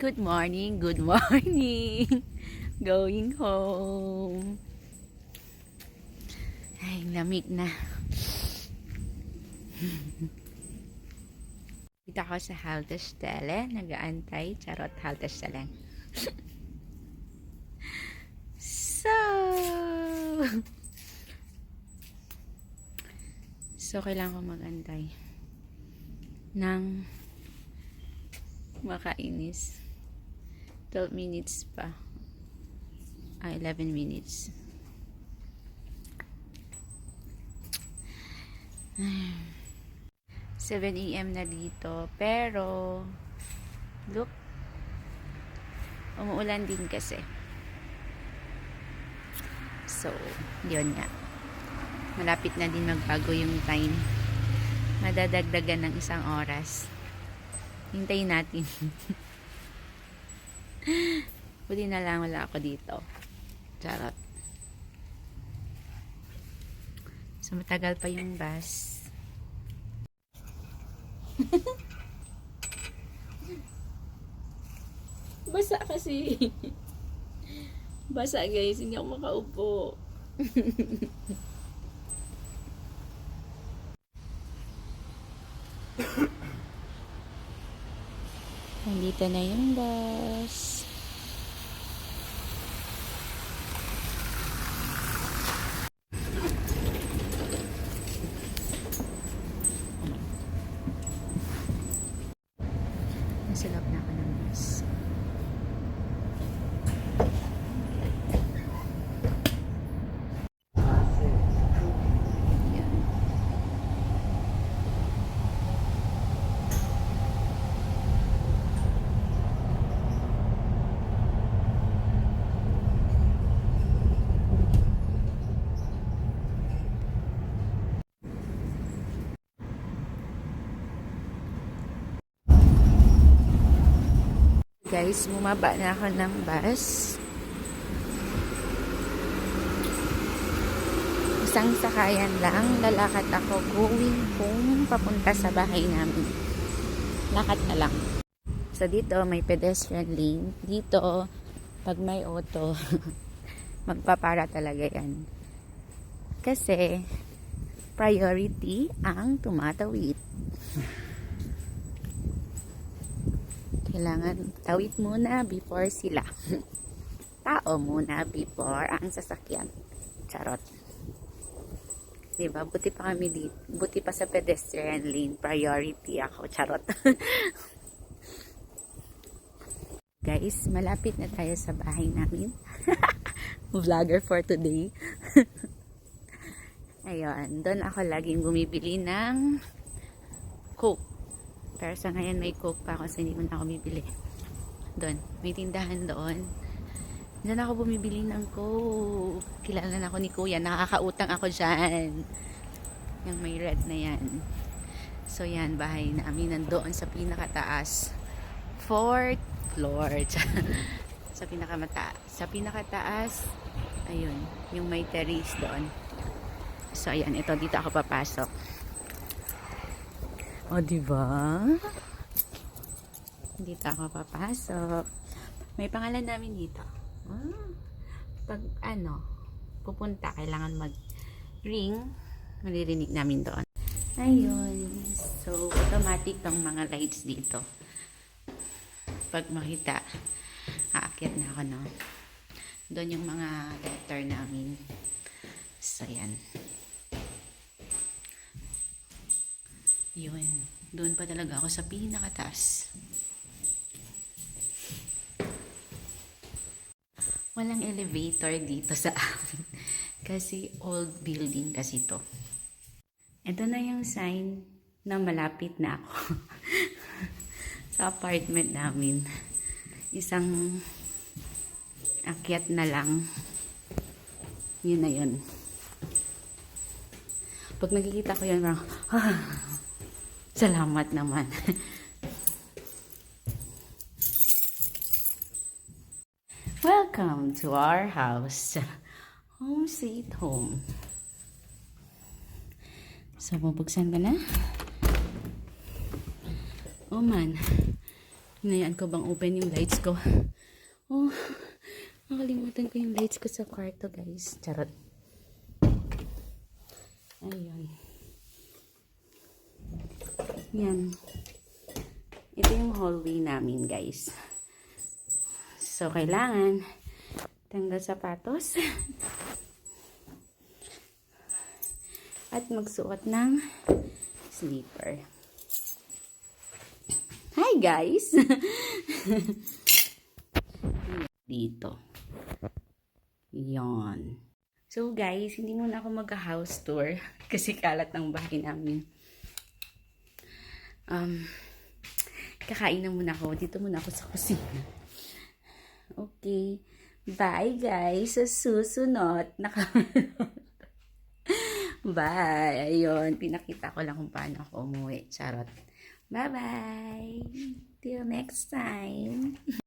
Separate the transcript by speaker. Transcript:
Speaker 1: Good morning, good morning. Going home. Ay, lamig na. Dito ako sa Haltestelle. Nag-aantay. Charot, Haltestelle. So, kailangan ko mag-antay ng makainis. 12 minutes pa. 11 minutes. 7 AM na dito. Pero, look, umuulan din kasi. So, yun nga. Malapit na din magbago yung time. Madadagdagan ng 1 oras. Hintayin natin. Buti na lang wala ako dito. Charot. So, matagal pa yung bus. Basa kasi. Basa guys, hindi ako makaupo. Nandito na yung bus. Nasa loob na ako ng bus. Guys, bumaba na ako ng bus. Isang sakayan lang. Lalakad ako going home papunta sa bahay namin. Lakad na lang. So, dito may pedestrian lane. Dito, pag may auto, magpapara talaga yan. Kasi, priority ang tumatawid. Kailangan tawid muna before sila. Tao muna before ang sasakyan. Charot. Diba? Buti pa kami dito. Buti pa sa pedestrian lane. Priority ako. Charot. Guys, malapit na tayo sa bahay namin. Vlogger for today. Ayun. Doon ako laging bumibili ng Coke. Pero sa ngayon may Coke pa ako kasi hindi ko na ako bibili. Doon. May tindahan doon. Doon ako bumibili ng Coke. Kilala na ako ni Kuya. Nakakautang ako dyan. Yung may red na yan. So yan, bahay namin nandoon sa pinakataas. 4th floor. Sa pinakataas, ayun, yung may terrace doon. So ayan, ito dito ako papasok. O, diba? Dito ako papasok. May pangalan namin dito. Pag pupunta, kailangan mag-ring. Maririnig namin doon. Ayun. So, automatic tong mga lights dito. Pag makita, aakyat na ako, no? Doon yung mga letter namin. So, yan. Yun. Doon pa talaga ako sa pinakataas. Walang elevator dito sa amin. Kasi old building kasi to. Ito na yung sign na malapit na ako. Sa apartment namin. Isang akyat na lang. Yun na yun. Pag nakikita ko yun, parang, salamat naman. Welcome to our house. Home sweet home. So, bubuksan ko na. Oh man. Hinayaan ko bang open yung lights ko. Oh, nakalimutan ko yung lights ko sa kwarto, guys. Charot. Ayun. Yan. Ito yung hallway namin, guys. So, kailangan tanggal sapatos at magsuot ng slipper. Hi, guys! Dito. Yon. So, guys, hindi muna ako mag-house tour kasi kalat ng bahay namin. Kakain na muna ako. Dito muna ako sa kusina. Okay. Bye, guys. Sa susunod. Bye. Ayun. Pinakita ko lang kung paano ako umuwi. Charot. Bye-bye. Till next time.